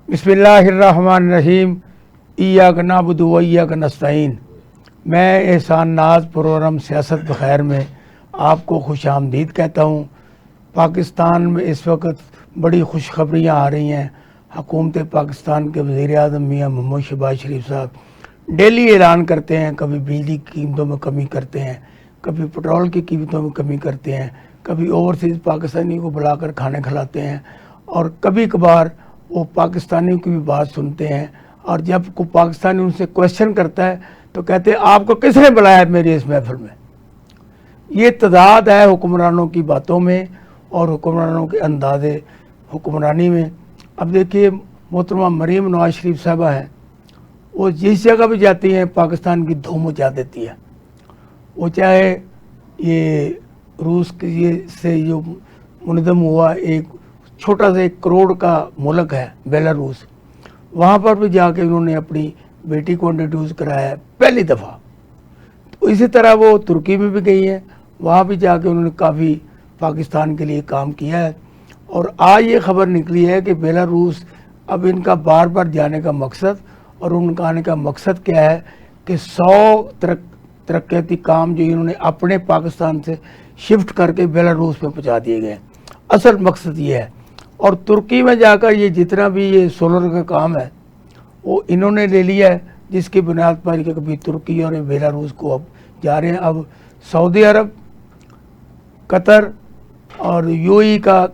बिस्मिल्लाहिर्रहमानिर्रहीम। इय्याक नअबुदु व इय्याक नस्तईन। मैं एहसान नाज प्रोग्राम सियासत बखैर में आपको खुश आमदीद कहता हूँ। पाकिस्तान में इस वक्त बड़ी खुशखबरियाँ आ रही हैं। हुकूमत पाकिस्तान के वज़ीर आज़म मियाँ मोहम्मद शहबाज शरीफ साहब डेली ऐलान करते हैं, कभी बिजली की कीमतों में कमी करते हैं, कभी पेट्रोल की कीमतों में कमी करते हैं, कभी ओवरसीज़ पाकिस्तानी को बुलाकर खाने खिलाते हैं, और कभी कभार वो पाकिस्तानियों की भी बात सुनते हैं। और जब कोई पाकिस्तानी उनसे क्वेश्चन करता है तो कहते हैं आपको किसने बुलाया है मेरी इस महफिल में। ये तदाद है हुक्मरानों की बातों में और हुक्मरानों के अंदाज़े हुक्मरानी में। अब देखिए, मोहतरमा मरीम नवाज शरीफ साहबा हैं, वो जिस जगह भी जाती हैं पाकिस्तान की धूम मचा देती है। वो चाहे ये रूस के से जो मुनज़्ज़म हुआ एक छोटा सा 1 करोड़ का मुल्क है बेलारूस, वहाँ पर भी जाके उन्होंने अपनी बेटी को इंट्रोड्यूस कराया है पहली दफ़ा। तो इसी तरह वो तुर्की में भी गई हैं, वहाँ भी जाके उन्होंने काफ़ी पाकिस्तान के लिए काम किया है। और आज ये खबर निकली है कि बेलारूस अब इनका बार बार जाने का मकसद और उनका आने का मकसद क्या है कि 100 तरक्याती काम जो इन्होंने अपने पाकिस्तान से शिफ्ट करके बेलारूस में पहुँचा दिए गए। असल मकसद ये है। और तुर्की में जाकर ये जितना भी ये सोलर का काम है वो इन्होंने ले लिया है, जिसकी बुनियाद पर कि कभी तुर्की और बेलारूस को अब जा रहे हैं। अब सऊदी अरब, कतर और यूएई का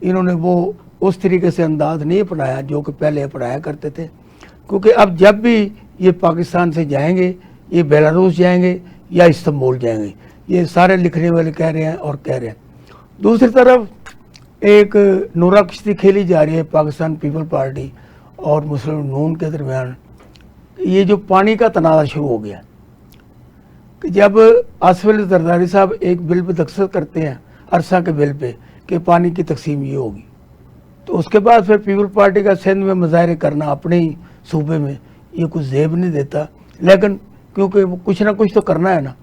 इन्होंने वो उस तरीके से अंदाज नहीं अपनाया जो कि पहले अपनाया करते थे, क्योंकि अब जब भी ये पाकिस्तान से जाएंगे ये बेलारूस जाएंगे या इस्तांबुल जाएंगे, ये सारे लिखने वाले कह रहे हैं और कह रहे हैं। दूसरी तरफ एक नूरा किश्ती खेली जा रही है पाकिस्तान पीपल पार्टी और मुस्लिम नून के दरमियान। ये जो पानी का तनाज़ा शुरू हो गया कि जब आसिफ अली जरदारी साहब एक बिल पर दस्तखत करते हैं, अरसा के बिल पे, कि पानी की तकसीम ये होगी, तो उसके बाद फिर पीपल पार्टी का सिंध में मुजाहरे करना अपने ही सूबे में ये कुछ जेब नहीं देता। लेकिन क्योंकि वो कुछ ना कुछ तो करना है ना,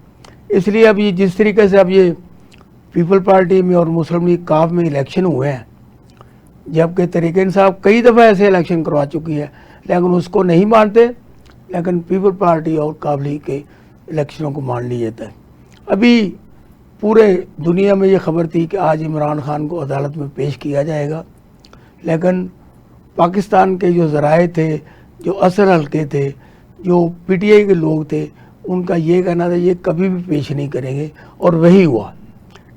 इसलिए अब ये जिस तरीके से अब ये पीपल पार्टी में और मुस्लिम लीग काफ में इलेक्शन हुए हैं, जबकि तहरीक इंसाफ कई दफ़ा ऐसे इलेक्शन करवा चुकी है लेकिन उसको नहीं मानते, लेकिन पीपल पार्टी और काफ लीग के इलेक्शनों को मान लिया जाता है। अभी पूरे दुनिया में ये खबर थी कि आज इमरान खान को अदालत में पेश किया जाएगा, लेकिन पाकिस्तान के जो ज़राए थे, जो असल हल्के थे, जो पीटीआई के लोग थे, उनका ये कहना था ये कभी भी पेश नहीं करेंगे। और वही हुआ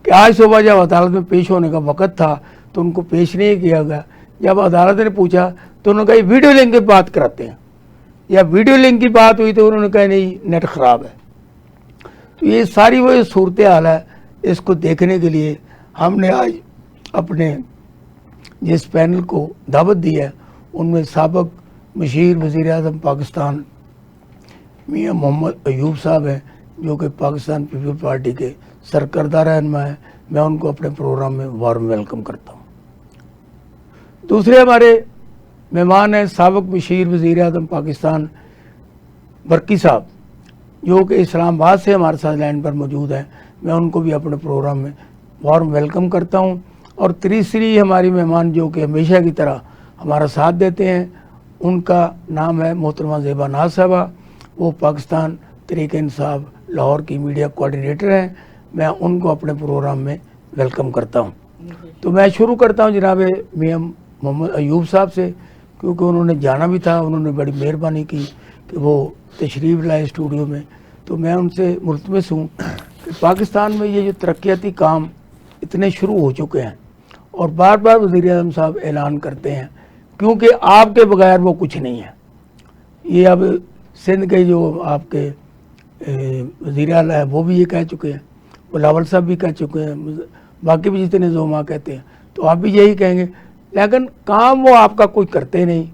कि आज सुबह जब अदालत में पेश होने का वक़्त था तो उनको पेश नहीं किया गया। जब अदालत ने पूछा तो उन्होंने कहा वीडियो लिंक की बात कराते हैं, या वीडियो लिंक की बात हुई तो उन्होंने कहा नहीं नेट ख़राब है। तो ये सारी वो सूरत हाल है, इसको देखने के लिए हमने आज अपने जिस पैनल को दावत दी है उनमें साबिक़ मशीर वज़ीर आज़म पाकिस्तान मियाँ मोहम्मद अयूब साहब हैं, जो कि पाकिस्तान पीपल पार्टी के सरकर्दा रहनुमा है। मैं उनको अपने प्रोग्राम में वार्म वेलकम करता हूँ। दूसरे हमारे मेहमान हैं साबिक़ मशीर वज़ीर आज़म पाकिस्तान बरकी साहब, जो कि इस्लामाबाद से हमारे साथ लाइन पर मौजूद हैं। मैं उनको भी अपने प्रोग्राम में वार्म वेलकम करता हूँ। और तीसरी हमारी मेहमान जो कि हमेशा की तरह हमारा साथ देते हैं, उनका नाम है मोहतरमा ज़ेबा नाज साहबा। वो पाकिस्तान तहरीक इंसाफ लाहौर की मीडिया कोऑर्डिनेटर हैं। मैं उनको अपने प्रोग्राम में वेलकम करता हूं। तो मैं शुरू करता हूं जनाब मियां मोहम्मद अयूब साहब से, क्योंकि उन्होंने जाना भी था, उन्होंने बड़ी मेहरबानी की कि वो तशरीफ़ लाए स्टूडियो में। तो मैं उनसे मुल्तमस हूँ कि पाकिस्तान में ये जो तरक्याती काम इतने शुरू हो चुके हैं और बार बार वज़ीर आज़म साहब ऐलान करते हैं, क्योंकि आपके बगैर वो कुछ नहीं है। ये अब सिंध के जो आपके वज़ीर आला है वो भी ये कह चुके हैं, बिलावल साहब भी कह चुके हैं, बाकी भी जितने जोमा कहते हैं, तो आप भी यही कहेंगे। लेकिन काम वो आपका कोई करते नहीं,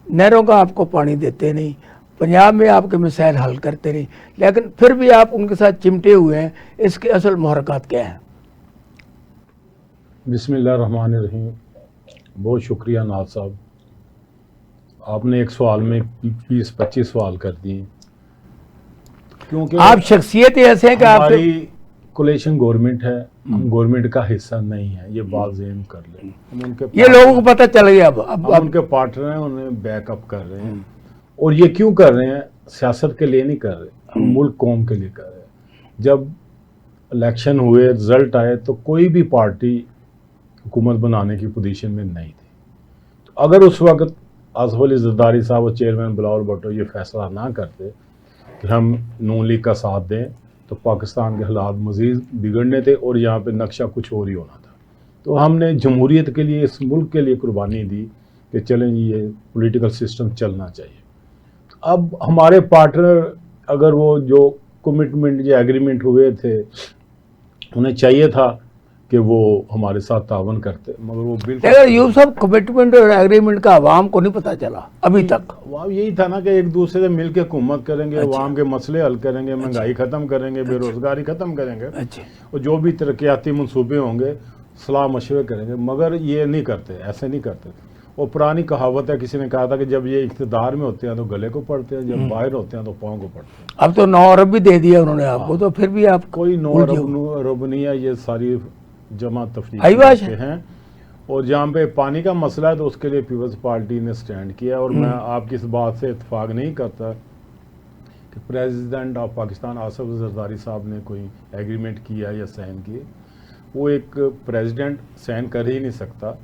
नहरों का आपको पानी देते नहीं, पंजाब में आपके मसाइल हल करते नहीं, लेकिन फिर भी आप उनके साथ चिमटे हुए हैं। इसके असल मुहर्रकात क्या हैं? बिस्मिल्लाहिर्रहमानिर्रहीम। बहुत शुक्रिया नाज साहब, आपने एक सवाल में 20-25 सवाल कर दिए, क्योंकि आप शख्सियत ऐसे हैं कि हमारी कोलेशन गवर्नमेंट है, हम गवर्नमेंट का हिस्सा नहीं है, ये बात ज़हन कर लें। हम उनके ये लोगों को पता चल गया हम उनके पार्टनर हैं, उन्हें बैकअप कर रहे हैं। और ये क्यों कर रहे हैं? सियासत के लिए नहीं कर रहे, हम मुल्क कौम के लिए कर रहे हैं। जब इलेक्शन हुए, रिजल्ट आए, तो कोई भी पार्टी हुकूमत बनाने की पोजीशन में नहीं थी। तो अगर उस वक्त आसफ अली जरदारी साहब और चेयरमैन बिलावल भुट्टो ये फैसला ना करते कि हम नून लीग का साथ दें, तो पाकिस्तान के हालात मज़ीद बिगड़ने थे और यहाँ पे नक्शा कुछ और ही होना था। तो हमने जमहूरियत के लिए, इस मुल्क के लिए कुर्बानी दी कि चलें जी, ये पॉलिटिकल सिस्टम चलना चाहिए। अब हमारे पार्टनर, अगर वो जो कमिटमेंट या एग्रीमेंट हुए थे, उन्हें चाहिए था कि वो हमारे साथ तावन करते, मगर वो बिल्कुल अगर यूब साहब कमिटमेंट और एग्रीमेंट का आवाम को नहीं पता चला अभी तक। वहाँ यही था ना कि एक दूसरे से मिलकर हुकूमत करेंगे, अवाम के मसले हल करेंगे, महंगाई ख़त्म करेंगे, बेरोज़गारी ख़त्म करेंगे, और जो भी तरक्याती मनसूबे होंगे सलाह मशवरे करेंगे। मगर ये नहीं करते, ऐसे नहीं करते। वो पुरानी कहावत है, किसी ने कहा था कि जब ये इक़्तिदार में होते हैं तो गले को पड़ते हैं, जब बाहर होते हैं तो पाँव को पड़ते हैं। अब तो 9 अरब भी दे दिया उन्होंने आपको, तो फिर भी आप कोई 9 अरब नहीं है, ये सारी जमा तफरीक हैं। और जहाँ पे पानी का मसला है तो उसके लिए पीपल्स पार्टी ने स्टैंड किया। और मैं आपकी इस बात से इत्तेफाक नहीं करता कि प्रेसिडेंट ऑफ पाकिस्तान आसिफ जरदारी साहब ने कोई एग्रीमेंट किया या साइन किए। वो एक प्रेसिडेंट साइन कर ही नहीं सकता।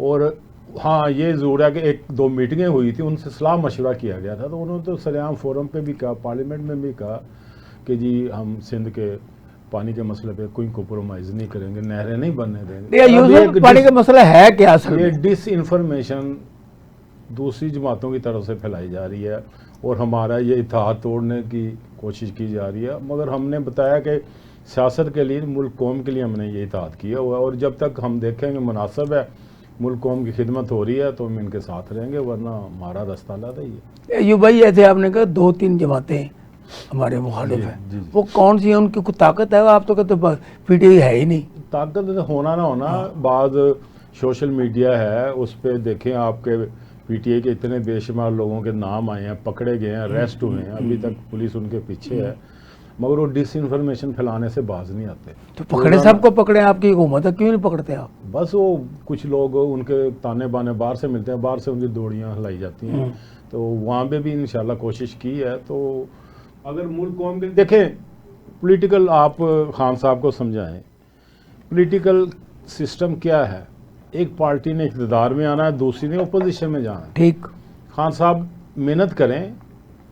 और हाँ, ये ज़रूर है कि 1-2 मीटिंगें हुई थी, उनसे सलाह मशवरा किया गया था, तो उन्होंने तो सरेआम फोरम पे भी कहा, पार्लियामेंट में भी कहा कि जी हम सिंध के पानी के मसले पे कोई कॉम्प्रोमाइज़ नहीं करेंगे, नहरें नहीं बनने देंगे। पानी का मसला है क्या असल में? ये डिस इन्फॉर्मेशन दूसरी जमातों की तरफ से फैलाई जा रही है और हमारा ये इत्तेहाद तोड़ने की कोशिश की जा रही है। मगर हमने बताया कि सियासत के लिए, मुल्क कौम के लिए हमने ये इत्तेहाद किया हुआ है, और जब तक हम देखेंगे मुनासिब है, मुल्क कौम की खिदमत हो रही है, तो हम इनके साथ रहेंगे, वरना हमारा रास्ता अलग है। ये भाई ऐसे आपने कहा 2-3 जमातें हमारे मुखालिफ हैं, वो कौन सी है? उनकी कुछ ताकत है? आप तो कहते पीटीआई है ही नहीं। ताकत होना ना होना, बाद सोशल मीडिया है, उस पर देखें आपके पीटीआई के इतने बेशुमार लोगों के नाम आए हैं, पकड़े गए हैं, अरेस्ट हुए हैं, अभी तक पुलिस उनके पीछे है, मगर वो डिस इन्फॉर्मेशन फैलाने से बाज नहीं आते। तो पकड़े, सबको पकड़े, आपकी हुकूमत है, क्यों नहीं पकड़ते आप? बस वो कुछ लोग उनके ताने बाने बाहर से मिलते हैं, बाहर से उनकी दौड़ियाँ हिलाई जाती हैं, तो वहाँ पे भी इंशाल्लाह कोशिश की है। तो अगर मुल्क कौम के देखें, पॉलिटिकल, आप खान साहब को समझाएं पॉलिटिकल सिस्टम क्या है। एक पार्टी ने इक़्तिदार में आना है, दूसरी ने अपोजिशन में जाना है। ठीक, खान साहब मेहनत करें,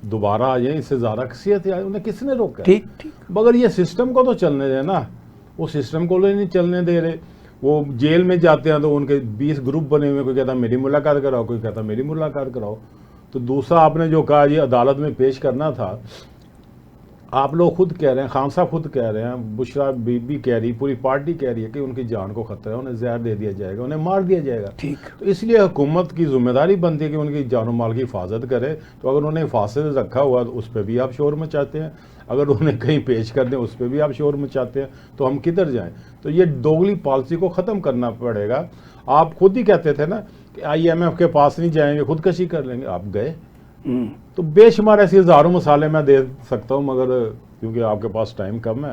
दोबारा आ जाए, इससे ज़्यादा किसी उन्हें किसने रोका? ठीक ठीक। मगर ये सिस्टम को तो चलने दें ना, वो सिस्टम को नहीं चलने दे रहे। वो जेल में जाते हैं तो उनके 20 ग्रुप बने हुए, कोई कहता मेरी मुलाकात कराओ, कोई कहता मेरी मुलाकात कराओ। तो दूसरा आपने जो कहा, ये अदालत में पेश करना था, आप लोग खुद कह रहे हैं, खान साहब खुद कह रहे हैं, बुशरा बीबी कह रही, पूरी पार्टी कह रही है कि उनकी जान को खतरा है, उन्हें जहर दे दिया जाएगा, उन्हें मार दिया जाएगा। ठीक। तो इसलिए हुकूमत की जिम्मेदारी बनती है कि उनकी जान माल की हिफाजत करे। तो अगर उन्हें फासिल रखा हुआ तो उस पर भी आप शोर मचाते हैं, अगर उन्हें कहीं पेश कर दें उस पर भी आप शोर मचाते हैं, तो हम किधर जाएँ? तो ये दोगली पॉलिसी को ख़त्म करना पड़ेगा। आप खुद ही कहते थे ना कि IMF के पास नहीं जाएंगे, खुदकशी कर लेंगे, आप गए। तो बेशुमार ऐसी हज़ारों मिसालें मैं दे सकता हूँ, मगर क्योंकि आपके पास टाइम कम है,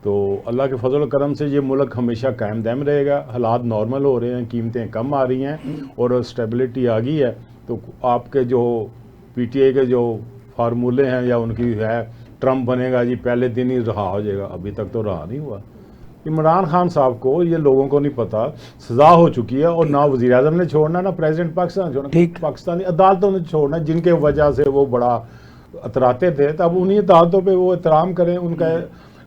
तो अल्लाह के फजल करम से ये मुल्क हमेशा कायम दायम रहेगा। हालात नॉर्मल हो रहे हैं, कीमतें कम आ रही हैं और स्टेबिलिटी आ गई है। तो आपके जो PTI के जो फार्मूले हैं या उनकी है, ट्रम्प बनेगा जी पहले दिन ही रहा हो जाएगा, अभी तक तो रहा नहीं हुआ। इमरान खान साहब को, ये लोगों को नहीं पता, सजा हो चुकी है, और ना वज़ीर आज़म ने छोड़ना, ना प्रेसिडेंट पाकिस्तान छोड़ना, पाकिस्तानी अदालतों ने छोड़ना, जिनके वजह से वो बड़ा अतराते थे। तब उन्हीं अदालतों पे वो एहतराम करें, उनका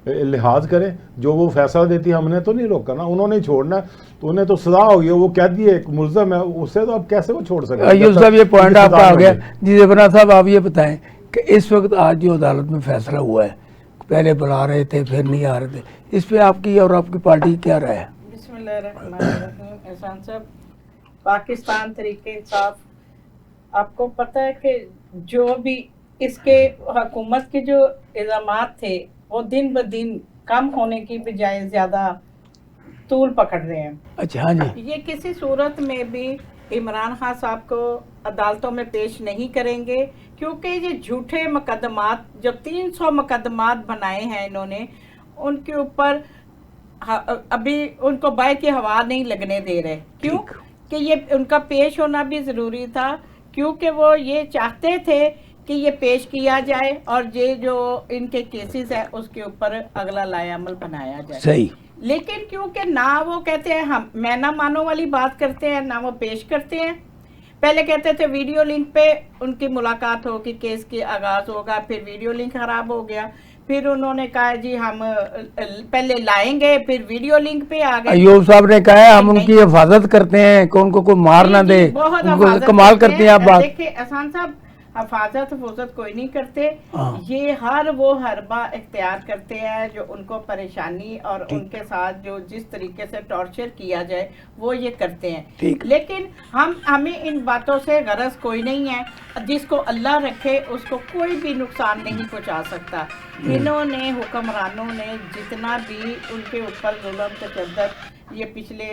लिहाज करें, जो वो फैसला देती है। हमने तो नहीं रोका ना, उन्होंने छोड़ना, तो उन्हें तो सजा हो गई, वो कैदी है, एक मुल्ज़म है, उससे तो अब कैसे वो छोड़ सकते? अय्यूब साहब, ये पॉइंट आपका आ गया। जी ज़फरान साहब, आप ये बताएं कि इस वक्त आज जो अदालत में फैसला हुआ है, पहले बुला रहे थे फिर नहीं आ रहे थे, इस पे आपकी और आपकी पार्टी की क्या राय है? बिस्मिल्लाहिर्रहमानिर्रहीम। एहसान साहब, पाकिस्तान तरीके इंसाफ, आपको पता है कि जो भी इसके हुकूमत के जो इल्ज़ामात थे वो दिन ब दिन कम होने की बजाय ज़्यादा तूल पकड़ रहे हैं। अच्छा, हाँ जी। ये किसी सूरत में भी इमरान खान साहब को अदालतों में पेश नहीं करेंगे, क्योंकि ये झूठे मुकदमात, जो 300 मुकदमात बनाए हैं इन्होंने, उनके ऊपर अभी उनको बाहर की हवा नहीं लगने दे रहे। क्यों कि ये उनका पेश होना भी ज़रूरी था, क्योंकि वो ये चाहते थे कि ये पेश किया जाए और ये जो इनके केसेस है उसके ऊपर अगला लाएअमल बनाया जाए। सही। लेकिन क्योंकि ना वो कहते हैं हम मैं ना मानो वाली बात करते हैं, ना वो पेश करते हैं। पहले कहते थे वीडियो लिंक पे उनकी मुलाकात होगी, केस के आगाज होगा, फिर वीडियो लिंक खराब हो गया, फिर उन्होंने कहा जी हम पहले लाएंगे, फिर वीडियो लिंक पे आ गए। अयूब साहब ने कहा है हम उनकी हिफाजत करते हैं कि उनको कोई मार ना दे, उनको कमाल करते हैं आप बात। देखिए एहसान साहब, हिफाजत कोई नहीं करते, हाँ। ये हर वो हरबा इख्तियार करते हैं जो उनको परेशानी और उनके साथ जो जिस तरीके से टॉर्चर किया जाए वो ये करते हैं। लेकिन हमें इन बातों से गरज कोई नहीं है। जिसको अल्लाह रखे उसको कोई भी नुकसान नहीं पहुंचा सकता। इन्होंने हुक्मरानों ने जितना भी उनके ऊपर जुल्म तशद्दुद ये पिछले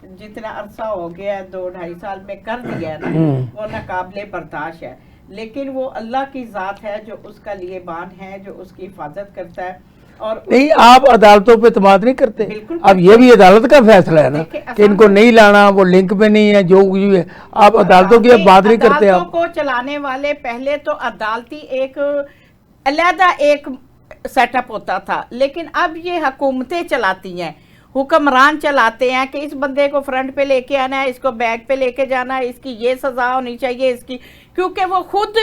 जितना अरसा हो गया 2-2.5 साल में कर दिया है ना, वो नाकाबिले बर्दाश्त है। लेकिन वो अल्लाह की ज़ात है जो उसका लिए बान है, जो उसकी हिफाजत करता है। और नहीं, आप अदालतों पे इत्मीनान नहीं करते। अब ये भी अदालत का फैसला है ना कि इनको नहीं लाना, वो लिंक पे नहीं है, जो कुछ भी है। आप अदालतों की बात नहीं करते। आप को चलाने वाले पहले तो अदालती एक अलहदा एक सेटअप होता था, लेकिन अब ये हुकूमतें चलाती हैं, हुक्मरान चलाते हैं कि इस बंदे को फ्रंट पे लेके आना है, इसको बैक पे लेके जाना है, इसकी ये सजा होनी चाहिए इसकी। क्योंकि वो खुद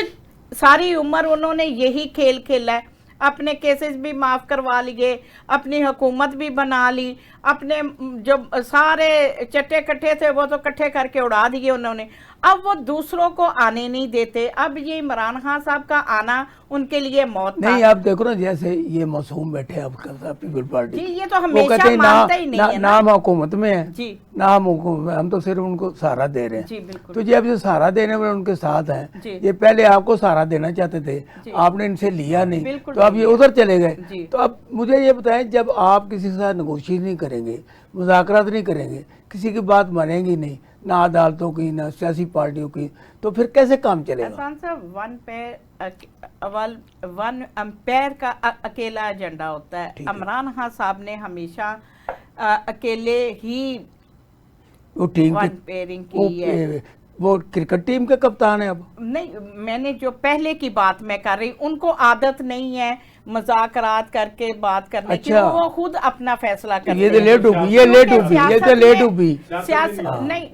सारी उम्र उन्होंने यही खेल खेला है, अपने केसेस भी माफ़ करवा लिए, अपनी हुकूमत भी बना ली, अपने जो सारे चट्टे कट्टे थे वो तो इकट्ठे करके उड़ा दिए उन्होंने। अब वो दूसरों को आने नहीं देते। अब ये इमरान खान साहब का आना उनके लिए मौत था। नहीं, आप देखो ना, जैसे ये मासूम बैठे हैं आपका पीपल पार्टी जी, ये तो हमेशा मानते ही नहीं है ना, नाम हुकूमत में है जी, नाम हुकूमत, हम तो सिर्फ उनको सहारा दे रहे हैं जी, बिल्कुल। तो जी अब जो सहारा देने वाले उनके साथ हैं, ये पहले आपको सहारा देना चाहते थे, आपने इनसे लिया नहीं, तो अब ये उधर चले गए। तो अब मुझे ये बताएं, जब आप किसी के साथ नेगोशिएट नहीं करेंगे, मुज़ाकरात नहीं करेंगे, किसी की बात मानेंगी नहीं, ना अदालतों की ना सियासी पार्टियों की, तो फिर कैसे काम चलेगा? एहसान साहब, वन एम्पायर का अकेला एजेंडा होता है। इमरान खान साहब ने हमेशा अकेले ही वो टीम वन पेयरिंग की है। वो क्रिकेट टीम के कप्तान है अब। नहीं, मैंने जो पहले की बात मैं कर रही, उनको आदत नहीं है मजाकरात करके बात करने की, वो खुद अपना फैसला करते हैं। ये तो लेट हुई, ये तो लेट हुई।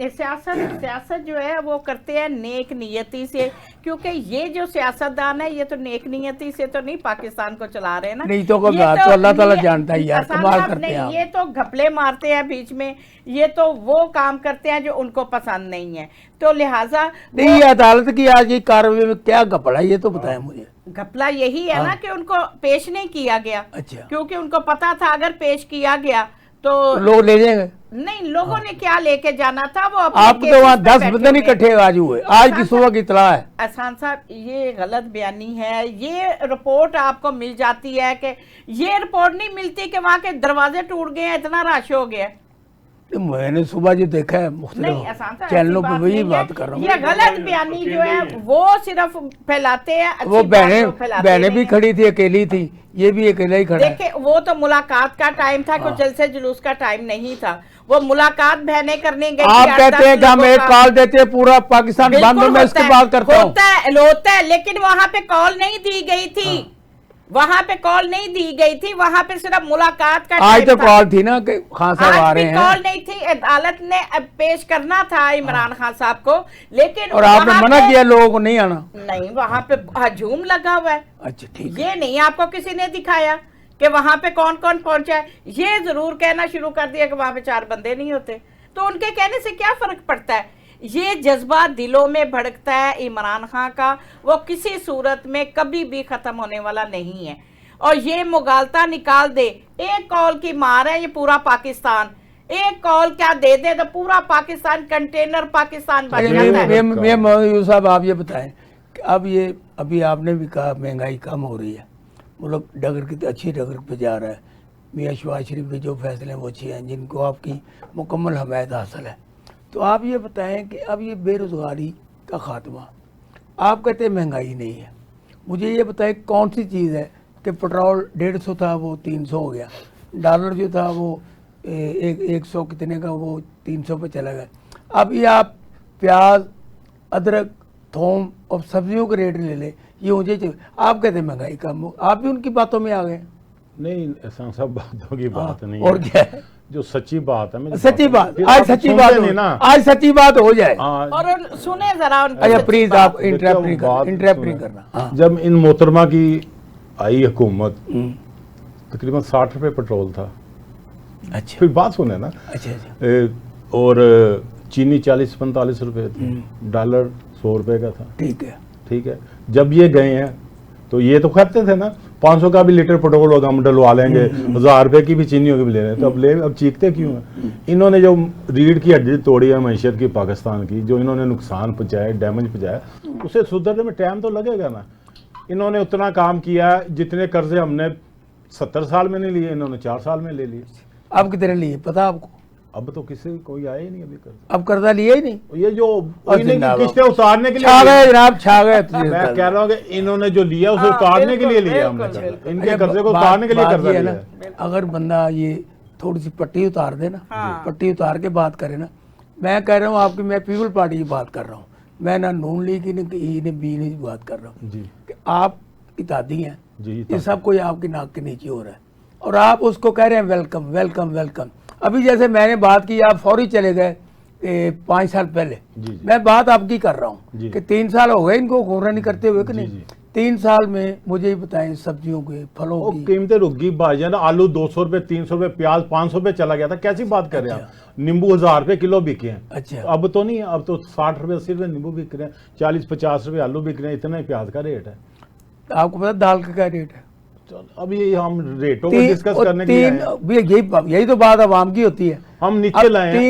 सियासत जो है वो करते हैं नेक नियति से, क्योंकि ये जो सियासतदान है ये तो नेक नियति से तो नहीं पाकिस्तान को चला रहे ना। नहीं तो अल्लाह ताला जानता है यार, कमाल करते हैं। ये तो घपले मारते हैं बीच में, ये तो वो काम करते हैं जो उनको पसंद नहीं है। तो लिहाजा नहीं, अदालत की आज की कार्रवाई में क्या घपला, ये तो बताएं मुझे। घपला यही है ना कि उनको पेश नहीं किया गया। अच्छा। क्योंकि उनको पता था अगर पेश किया गया तो लोग ले जाएंगे। नहीं, लोगों ने क्या लेके जाना था, वो आप तो वहाँ 10 बंदे नहीं इकट्ठे आज हुए, आज की सुबह की इतला है। एहसान साहब, ये गलत बयानी है। ये रिपोर्ट आपको मिल जाती है कि ये रिपोर्ट नहीं मिलती कि वहाँ के दरवाजे टूट गए हैं, इतना रश हो गया। मैंने सुबह जो देखा है मुख्तलिफ चैनलों पर वही बात कर रहा हूँ। ये गलत बयानी जो है वो सिर्फ फैलाते हैं। वो बहनें भी खड़ी थी, अकेली थी, ये भी अकेला ही खड़ा है। देखिए, वो तो मुलाकात का टाइम था, कुछ जलसे जुलूस का टाइम नहीं था। वो मुलाकात बहनें करने गई। आप कहते हैं कि हम एक कॉल देते हैं, पूरा पाकिस्तान बंद है, मैं इसकी बात करता हूँ। होता है, लेकिन वहाँ पे कॉल नहीं दी गई थी, वहां पे कॉल नहीं दी गई थी, वहां पे सिर्फ मुलाकात का आज तो कॉल थी ना कि खान साहब आ रहे हैं। कॉल नहीं थी, अदालत ने पेश करना था इमरान खान साहब को, लेकिन और आपने मना किया लोगों को नहीं आना। नहीं, वहां पे हजूम लगा हुआ है। अच्छा, ठीक। ये नहीं आपको किसी ने दिखाया कि वहां पे कौन कौन पहुंचा है। ये जरूर कहना शुरू कर दिया कि वहां पे 4 बंदे नहीं होते, तो उनके कहने से क्या फर्क पड़ता है। ये जज्बा दिलों में भड़कता है इमरान खान का, वो किसी सूरत में कभी भी खत्म होने वाला नहीं है। और ये मुगालता निकाल दे, एक कॉल की मार है ये पूरा पाकिस्तान, एक कॉल क्या दे दे तो पूरा पाकिस्तान कंटेनर पाकिस्तान बन जाता है। साहब, आप ये बताएं कि अब ये अभी आपने भी कहा महंगाई कम हो रही है, मुल्क डगर की अच्छी डगर पे जा रहा है, मियाँ शहबाज शरीफ में जो फैसले वो अच्छे हैं, जिनको आपकी मुकम्मल हमायत हासिल है। तो आप ये बताएं कि अब ये बेरोज़गारी का खात्मा, आप कहते हैं महंगाई नहीं है, मुझे ये बताएं कौन सी चीज़ है कि पेट्रोल 150 था वो 300 हो गया, डॉलर जो था वो 100 कितने का वो 300 पे चला गया। अब ये आप प्याज, अदरक, थोम और सब्जियों के रेट ले ले, ये मुझे चाहिए। आप कहते हैं महंगाई कम हो, आप भी उनकी बातों में आ गए। नहीं, एहसान साहब बातों की बात नहीं और है। क्या है जो सच्ची बात है, मैं सच्ची बात, फिर आज आप सच्ची सुनते बात नहीं हो, ना। आज सच्ची बात हो जाए। हाँ, और सुने जरा उनकी अच्छा सच्ची प्लीज बात। आप इंटरप्ट नहीं बात करना, इंटरप्ट नहीं सुने। करना। हाँ। जब इन मोहतरमा की आई हुकूमत, हम्म, तकरीबन 60 रुपए पेट्रोल था। अच्छा फिर बात सुने ना। अच्छा अच्छा, और चीनी 40-45 रुपए थी, डॉलर 100 रुपए का था। ठीक है। ठीक है, जब ये गए हैं तो ये तो कहते थे ना 500 का भी लीटर पेट्रोल होगा हम डलवा लेंगे, 1000 रुपए की भी चीनी होगी भी ले रहे हैं, तो अब चीखते क्यों हैं? इन्होंने जो रीढ़ की हड्डी तोड़ी है मैशत की पाकिस्तान की, जो इन्होंने नुकसान पहुंचाया, डैमेज पहुंचाया, उसे सुधरने में टाइम तो लगेगा ना। इन्होंने उतना काम किया जितने कर्जे हमने 70 साल में नहीं लिए, इन्होंने 4 साल में ले लिए। अब कितने लिए पता आपको? अब तो किसी कोई आया ही नहीं अभी कर्जा। अब कर्जा लिया ही नहीं। ये जो जिंदाबाद। किस्तें उतारने के लिए छा गए जनाब, छा गए। मैं कह रहा हूँ कि इन्होंने जो लिया उसे हाँ, उतारने के लिए बिल्कुल, लिया हमने बिल्कुल, कर्जा। इनके कर्जे को उतारने के लिए कर्जा लिया है। अगर बंदा ये थोड़ी सी पट्टी उतार दे ना, हाँ। पट्टी उतार के बात करे ना, मैं कह रहा हूँ आपकी, मैं पीपल पार्टी की बात कर रहा हूँ, मैं ना नून लीग की न ई ने बी ने बात कर रहा हूँ जी कि आप इत्यादि हैं, जी, ये सब कोई आपकी नाक के नीचे हो रहा है और आप उसको कह रहे हैं वेलकम वेलकम वेलकम। अभी जैसे मैंने बात की, आप फौरी चले गए 5 साल पहले, जी, जी। मैं बात आपकी कर रहा जी। हूँ कि 3 साल हो गए इनको हुक्मरानी करते हुए कि जी, नहीं? जी। 3 साल में मुझे ही बताएं सब्जियों के, फलों वो की। कीमतें रुक गई भाईजान, आलू 200 रुपए 300 रुपए, प्याज 500 रुपए चला गया था। कैसी बात कर रहे हैं आप? नींबू 1000 रुपए किलो बिके हैं। अच्छा। अब तो नहीं है, अब तो 60 रुपए 80 रुपए नींबू बिक रहे हैं, 40-50 रुपए आलू बिक रहे हैं, इतना ही प्याज का रेट है। आपको पता दाल का क्या रेट है? अब ये हम रेटों को डिस्कस करने के लिए आए हैं। यही तो बात आवाम की होती है। हम नीचे लाए हैं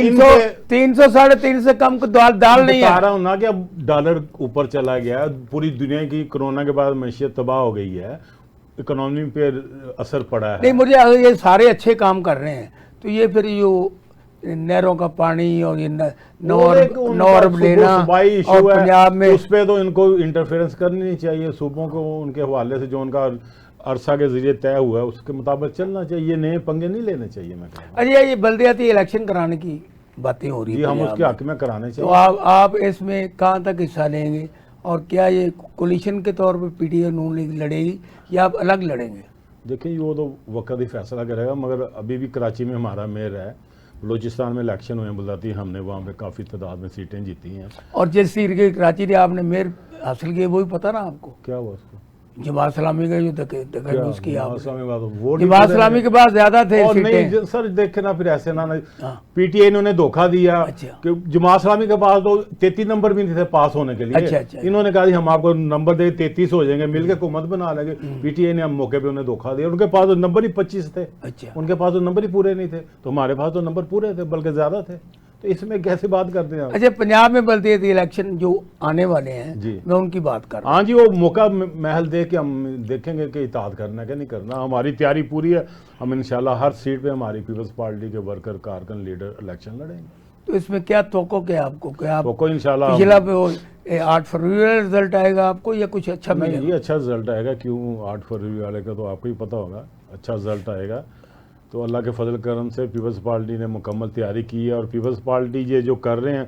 300 350 से कम दाल नहीं बता है। रहा हूं ना कि अब डॉलर ऊपर चला गया, पूरी दुनिया की कोरोना के बाद मैशियत तबाह हो गई है, इकोनॉमी पे असर पड़ा है। नहीं, मुझे अगर ये सारे अच्छे काम कर रहे हैं तो ये फिर जो नहरों का पानी और ये नॉर्ब लेना और पंजाब में, उस पे तो इनको इंटरफेरेंस करनी नहीं चाहिए। सूबों को उनके हवाले से जो उनका अरसा के जरिए तय हुआ है उसके मुताबिक चलना चाहिए, ये नए पंगे नहीं लेने चाहिए। मैं कह रहा हूं। अरे ये बल्दियाती इलेक्शन कराने की बातें हो रही जी, है हम पंजाब उसके में। हक में कराने तो चाहिए। आप इसमें कहाँ तक हिस्सा लेंगे और क्या ये कोलिशन के तौर पे पीटीआई नून लीग लड़ेगी या आप अलग लड़ेंगे? देखिए वो तो वक्त ही फैसला करेगा, मगर अभी भी कराची में हमारा मेयर है, बलूचिस्तान में इलेक्शन हुए बुलाती, हमने वहाँ पे काफ़ी तादाद में सीटें जीती हैं। और जिस सीट के कराची ने आपने मेयर हासिल किए वो भी पता ना आपको? क्या हुआ उसको? जमात इस्लामी का जो दखल किया वोट जमात इस्लामी के पास ज्यादा थे और नहीं सीटें। सर, देखे ना फिर ऐसे ना हाँ। पीटीआई इन्होंने धोखा दिया अच्छा। कि जमात इस्लामी के पास तो 33 नंबर भी नहीं थे पास होने के लिए। अच्छा। इन्होंने कहा जी हम आपको नंबर दे 33 हो जाएंगे, मिलकर हुकूमत बना लेंगे। पीटीआई ने हम मौके पे उन्हें धोखा दिया, उनके पास तो नंबर ही 25 थे। अच्छा। उनके पास तो नंबर ही पूरे नहीं थे, तो हमारे पास तो नंबर पूरे थे बल्कि ज्यादा थे। तो इसमें कैसे बात करते हैं आप? अच्छा, पंजाब में बल्दियाती इलेक्शन जो आने वाले हैं जी। मैं उनकी बात कर रहा हूँ। हाँ जी, वो मौका महल दे के हम देखेंगे कि इताद करना है कि नहीं करना। हमारी तैयारी पूरी है, हम इंशाल्लाह हर सीट पे हमारी पीपल्स पार्टी के वर्कर कारकन लीडर इलेक्शन लड़ेंगे। तो इसमें क्या तोको क्या आपको, क्या आप तो इंशाल्लाह पिछला पे 8 फरवरी वाला रिजल्ट आएगा आपको या कुछ अच्छा नहीं, मिलेगा? ये अच्छा रिजल्ट आएगा। क्यों 8 फरवरी वाले का तो आपको ही पता होगा, अच्छा रिजल्ट आएगा। तो अल्लाह के फजल करम से पीपल्स पार्टी ने मुकम्मल तैयारी की है और पीपल्स पार्टी ये जो कर रहे हैं,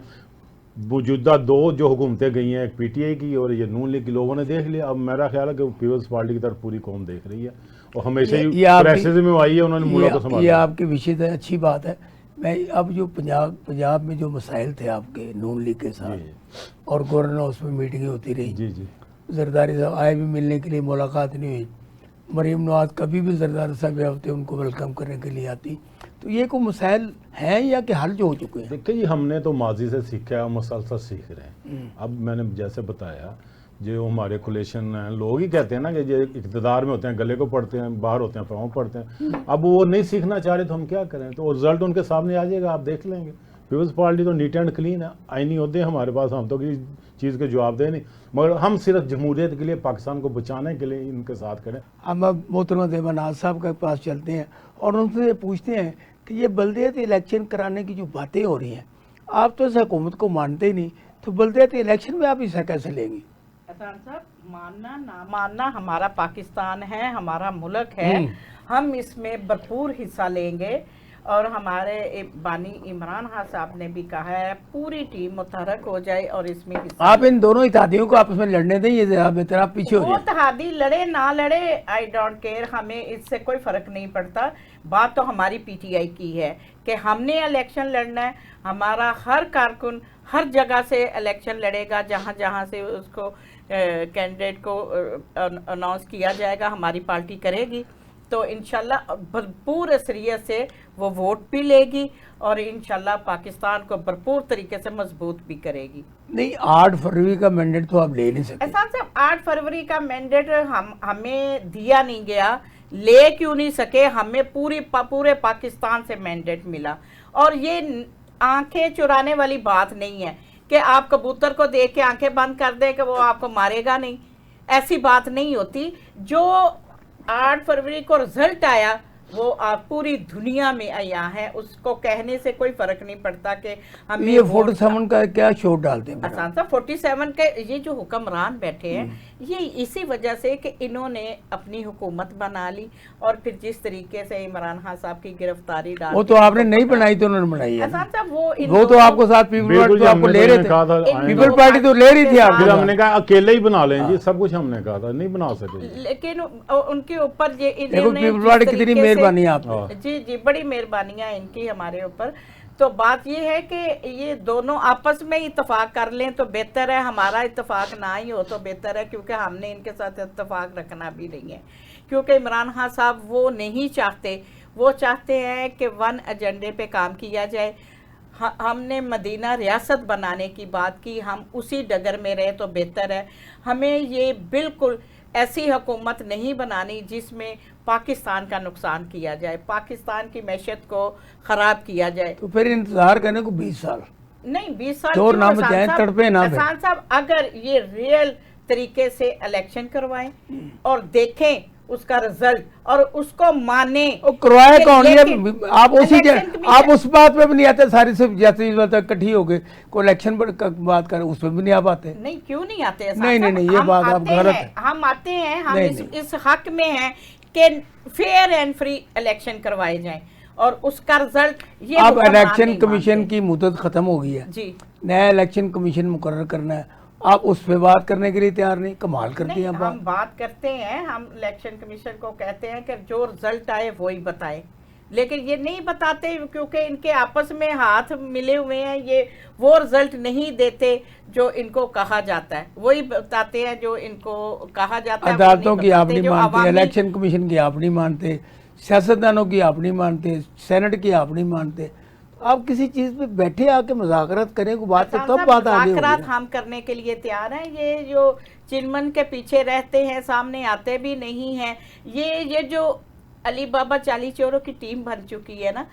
मौजूदा 2 जो हुकूमतें गई हैं, एक पीटीआई की और ये नून लीग की, लोगों ने देख लिया। अब मेरा ख्याल है कि पीपल्स पार्टी की तरफ पूरी कौम देख रही है और हमेशा ही क्राइसिस में आई है, उन्होंने मुल्क को ये संभाला। आपकी विषय है, अच्छी बात है। मैं अब जो पंजाब में जो मसाइल थे आपके नून लीग के साथ और गवर्नर हाउस में मीटिंगें होती रही, जी जी, जरदारी साहब आए भी, मिलने के लिए मुलाकात नहीं हुई। मरीम नवाज कभी भी जरदारी साहब आते उनको वेलकम करने के लिए आती। तो ये कोई मसाइल हैं या कि हल जो हो चुके हैं? देखिए जी, हमने तो माजी से सीखा है और मुसलसल सीख रहे हैं। अब मैंने जैसे बताया, जो हमारे कोलेशन हैं, लोग ही कहते हैं ना कि जो इक़्तिदार में होते हैं गले को पढ़ते हैं, बाहर होते हैं पाँव पढ़ते हैं। अब वो नहीं सीखना चाह रहे तो हम क्या करें? तो रिजल्ट उनके सामने आ जाएगा, आप देख लेंगे। पीपल्स पार्टी तो नीट एंड क्लीन है, आईनी होते हमारे पास, हम तो किसी चीज़ के जवाब दे नहीं, मगर हम सिर्फ जमहूरियत के लिए, पाकिस्तान को बचाने के लिए इनके साथ खड़े। हम अब मोहतरमा देवानाज साहब के पास चलते हैं और उनसे ये पूछते हैं कि ये बल्दियाती इलेक्शन कराने की जो बातें हो रही हैं, आप तो इस हुकूमत को मानते ही नहीं, तो बल्दियाती इलेक्शन में आप इसे कैसे लेंगे? हसन साहब, मानना ना मानना हमारा पाकिस्तान है, हमारा मुल्क है, हम इसमें भरपूर हिस्सा लेंगे। और हमारे बानी इमरान खान साहब ने भी कहा है पूरी टीम मुतहरक हो जाए और इसमें हिस्सा आप इन दोनों इत्तेहादियों को आपस में लड़ने दें, ये ज़रा बेहतर, आप पीछे हो वो जाए। इत्तेहादी लड़े ना लड़े, आई डोंट केयर, हमें इससे कोई फर्क नहीं पड़ता। बात तो हमारी पीटीआई की है कि हमने इलेक्शन लड़ना है, हमारा हर कारकुन हर जगह से इलेक्शन लड़ेगा, जहाँ जहाँ से उसको कैंडिडेट को अनाउंस किया जाएगा हमारी पार्टी करेगी। तो इंशाल्लाह भरपूर असरियत से वो वोट भी लेगी और इंशाल्लाह पाकिस्तान को भरपूर तरीके से मजबूत भी करेगी। नहीं, 8 फरवरी का मैंडेट तो आप ले नहीं सकते। एहसान साहब, 8 फरवरी का मैंडेट हमें दिया नहीं गया, ले क्यों नहीं सके? हमें पूरे पाकिस्तान से मैंडेट मिला। और ये आंखें चुराने वाली बात नहीं है कि आप कबूतर को देख के आंखें बंद कर दे कि वो आपको मारेगा नहीं, ऐसी बात नहीं होती। जो 8 फरवरी को रिजल्ट आया वो आप पूरी दुनिया में आया है, उसको कहने से कोई फर्क नहीं पड़ता कि हमें ये 47 का क्या शोर डालते हैं? आसान सा 47 के ये जो हुक्मरान बैठे हैं ये इसी वजह से कि इन्होंने अपनी हुकूमत बना ली और फिर जिस तरीके से इमरान खान साहब की गिरफ्तारी डाल, वो तो आपने नहीं बनाई तो उन्होंने बनाई है। आसान साहब वो तो आपको साथ पीपल पार्टी तो आपको ले रहे थे, पीपल पार्टी तो ले रही थी आप। फिर हमने कहा अकेले ही बना लें जी, सब कुछ हमने कहा था, नहीं बना सके। लेकिन उनके ऊपर ये देखो पीपल पार्टी कितनी मेहरबानी आप, जी बड़ी मेहरबानियां इनकी हमारे ऊपर। तो बात ये है कि ये दोनों आपस में इत्तेफाक कर लें तो बेहतर है, हमारा इत्तेफाक ना ही हो तो बेहतर है, क्योंकि हमने इनके साथ इत्तेफाक रखना भी नहीं है। क्योंकि इमरान खान साहब वो नहीं चाहते, वो चाहते हैं कि 1 एजेंडे पे काम किया जाए। हमने मदीना रियासत बनाने की बात की, हम उसी डगर में रहे तो बेहतर है। हमें ये बिल्कुल ऐसी हुकूमत नहीं बनानी जिसमें पाकिस्तान का नुकसान किया जाए, पाकिस्तान की मैशत को ख़राब किया जाए। तो फिर इंतजार करने को 20 साल नहीं, 20 साल चोर ना बचाएं, तड़पे ना। आसान साहब, अगर ये रियल तरीके से इलेक्शन करवाएं और देखें उसका रिजल्ट और उसको माने, करवाए कौन? आप आप उस बात पे भी नहीं आते, सारी सिर्फ जैसे इकट्ठी हो गए को इलेक्शन पर बात करें उस पर भी नहीं आप आते। नहीं, क्यों नहीं आते? नहीं, ये बात आप गलत है। हम आते हैं, हम इस हक में हैं कि फेयर एंड फ्री इलेक्शन करवाए जाएं और उसका रिजल्ट ये। अब इलेक्शन कमीशन की मुद्दत खत्म हो गई है जी, नया इलेक्शन कमीशन मुकर्रर करना है, आप उस पे बात करने के लिए तैयार नहीं? कमाल करते हैं हम बात करते हैं, हम इलेक्शन कमीशन को कहते हैं कि जो रिजल्ट आए वही बताए, लेकिन ये नहीं बताते क्योंकि इनके आपस में हाथ मिले हुए हैं। ये वो रिजल्ट नहीं देते जो इनको कहा जाता है, वही बताते हैं जो इनको कहा जाता है। अदालतों की आप नहीं मानते, इलेक्शन कमीशन की आप नहीं मानते, सियासतदानों की आप नहीं मानते, सेनेट की आप नहीं मानते। आप किसी चीज पे बैठे आके मुज़ाकरात करें को बात, तो तब बात आगे होगी। हम करने के लिए तैयार हैं। ये जो चिनमन के पीछे रहते हैं, सामने आते भी नहीं हैं। ये जो अली बाबा 40 चोरों की टीम बन चुकी है ना,